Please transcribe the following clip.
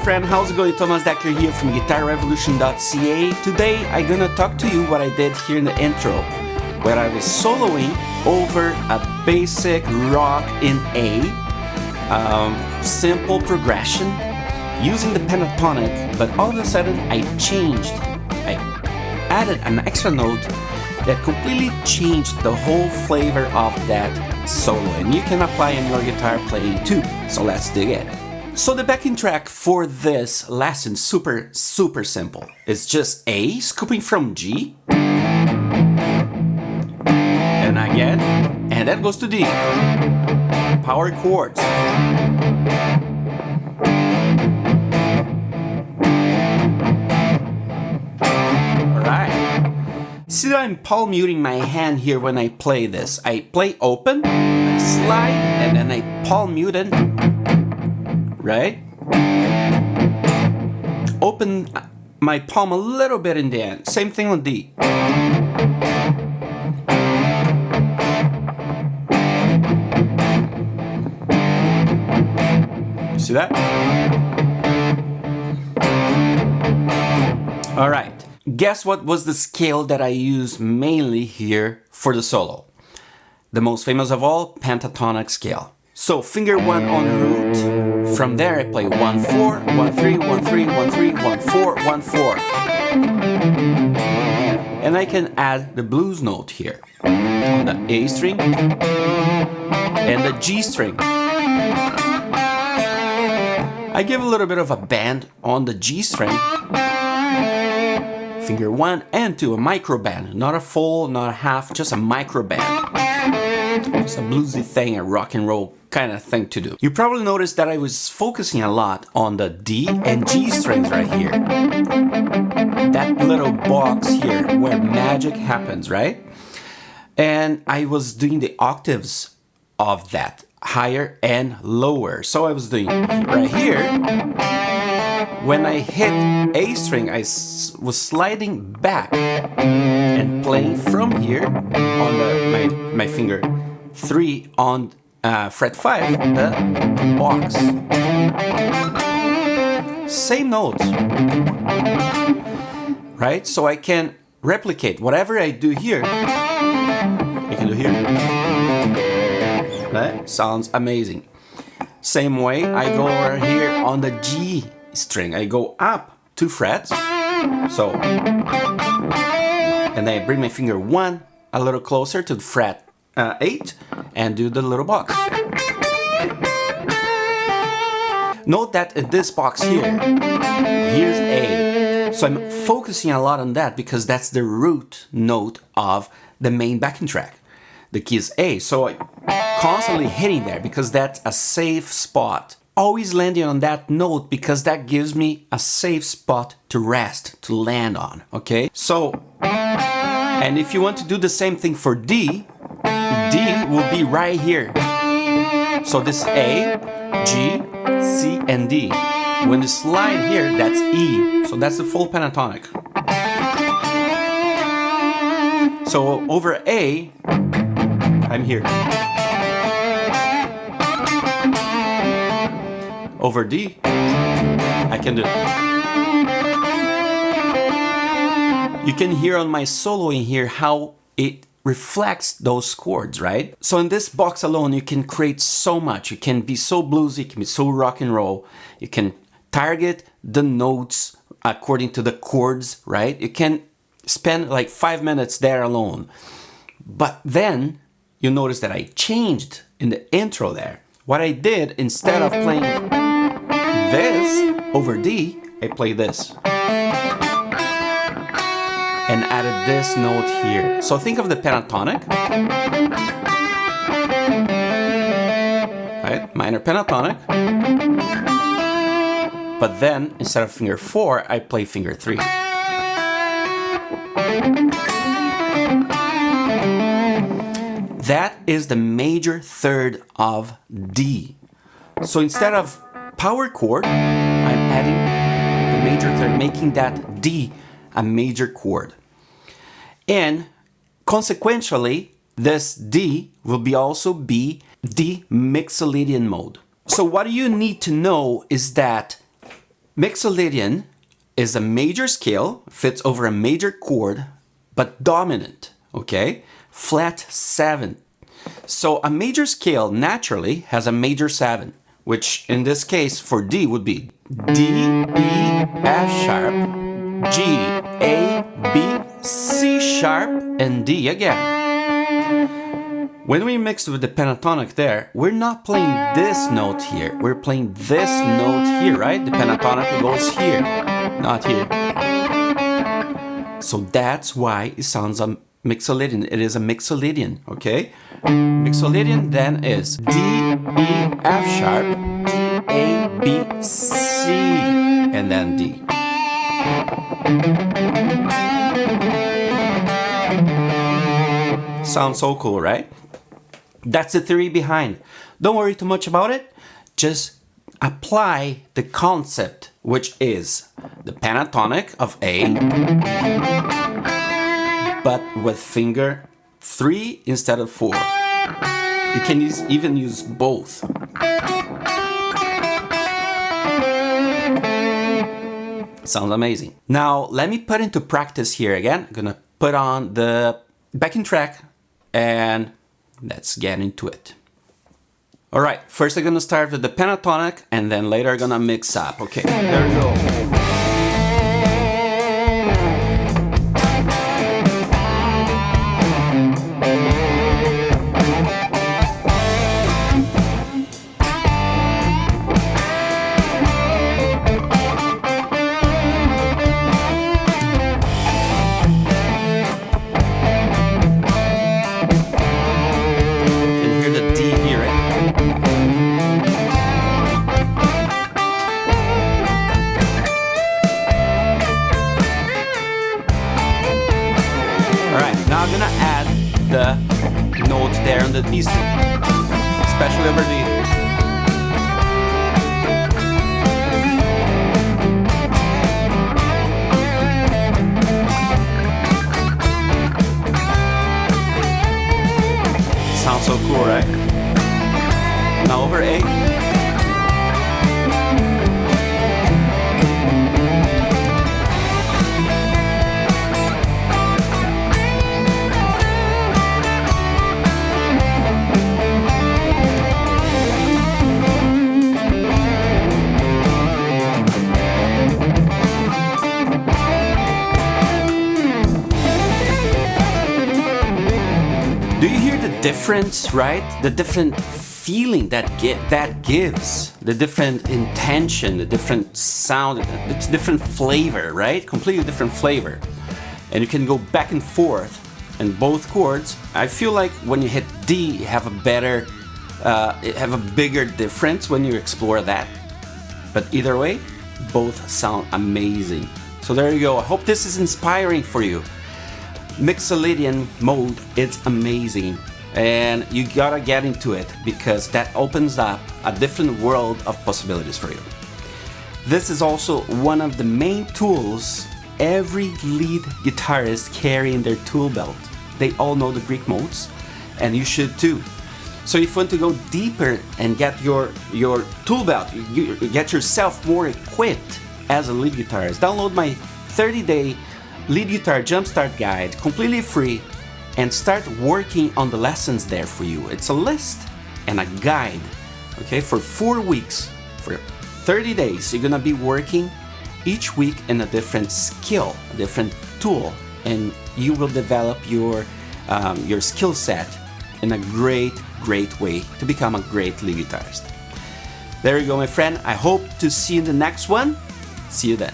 friend, how's it going? Thomas Decker here from guitarrevolution.ca. Today I'm gonna talk to you what I did here in the intro, where I was soloing over a basic rock in A, simple progression, using the pentatonic, but all of a sudden I added an extra note that completely changed the whole flavor of that solo, and you can apply in your guitar playing too. So let's dig in. So the backing track for this lesson, super simple. It's just A, scooping from G, and again, and that goes to D. Power chords. Alright. See that I'm palm muting my hand here when I play this. I play open, I slide, and then I palm mute it. Right? Open my palm a little bit in the end. Same thing on D. You see that? Alright. Guess what was the scale that I used mainly here for the solo? The most famous of all, pentatonic scale. So finger 1 on root. From there I play 1-4, 1-3, 1-3, 1-3, 1-4, 1-4. And I can add the blues note here on the A string and the G string. I give a little bit of a bend on the G string. Finger 1 and 2, a micro bend, not a full, not a half, just a micro bend. It's a bluesy thing, a rock and roll kind of thing to do. You probably noticed that I was focusing a lot on the D and G strings right here. That little box here where magic happens, right? And I was doing the octaves of that, higher and lower. So I was doing right here. When I hit A string, I was sliding back and playing from here on my finger 3 on fret 5, the box. Same notes, right? So I can replicate whatever I do here. I can do here. That sounds amazing. Same way, I go over here on the G string. I go up 2 frets. So, and then I bring my finger 1 a little closer to the fret 8 and do the little box. Note that in this box here, here's A. So I'm focusing a lot on that because that's the root note of the main backing track. The key is A. So I'm constantly hitting there because that's a safe spot. Always landing on that note because that gives me a safe spot to rest, to land on, okay? So, and if you want to do the same thing for D, D will be right here. So this A, G, C, and D. When you slide here, that's E. So that's the full pentatonic. So over A, I'm here. Over D, I can do it. You can hear on my soloing here how it reflects those chords, right? So in this box alone, you can create so much. You can be so bluesy, you can be so rock and roll. You can target the notes according to the chords, right? You can spend like 5 minutes there alone. But then you notice that I changed in the intro there. What I did, instead of playing this over D, I play this. And added this note here. So think of the pentatonic. Right? Minor pentatonic. But then, instead of finger 4, I play finger 3. That is the major third of D. So instead of power chord, I'm adding the major third, making that D a major chord. And consequentially, this D will also be the Mixolydian mode. So what you need to know is that Mixolydian is a major scale, fits over a major chord, but dominant, okay? Flat 7. So a major scale naturally has a major 7, which in this case for D would be D, E, F sharp, G, A, B, C sharp, and D again. When we mix with the pentatonic there, we're not playing this note here. We're playing this note here, right? The pentatonic goes here, not here. So that's why it sounds a Mixolydian. It is a Mixolydian, okay? Mixolydian then is D, E, F sharp, G, A, B, C, and then D. Sounds so cool, right? That's the theory behind. Don't worry too much about it. Just apply the concept, which is the pentatonic of A, but with finger 3 instead of 4. You can even use both. Sounds amazing. Now, let me put into practice here again. I'm gonna put on the backing track and let's get into it. All right, first I'm gonna start with the pentatonic and then later I'm gonna mix up. Okay, there we go. Now I'm gonna add the note there on the B string, especially over the sounds so cool, right? Now over A. Do you hear the difference, right? The different feeling that gives, the different intention, the different sound, it's different flavor, right? Completely different flavor. And you can go back and forth in both chords. I feel like when you hit D, you have a bigger difference when you explore that. But either way, both sound amazing. So there you go. I hope this is inspiring for you. Mixolydian Mode, it's amazing, and you gotta get into it because that opens up a different world of possibilities for you. This is also one of the main tools every lead guitarist carry in their tool belt. They all know the Greek modes, and you should too. So if you want to go deeper and get your tool belt, you get yourself more equipped as a lead guitarist, download my 30-day lead guitar jumpstart guide, completely free, and start working on the lessons there for you. It's a list and a guide, okay, for 4 weeks, for 30 days. You're gonna be working each week in a different skill, a different tool, and you will develop your skill set in a great way to become a great lead guitarist. There you go, my friend. I hope to see you in the next one. See you then.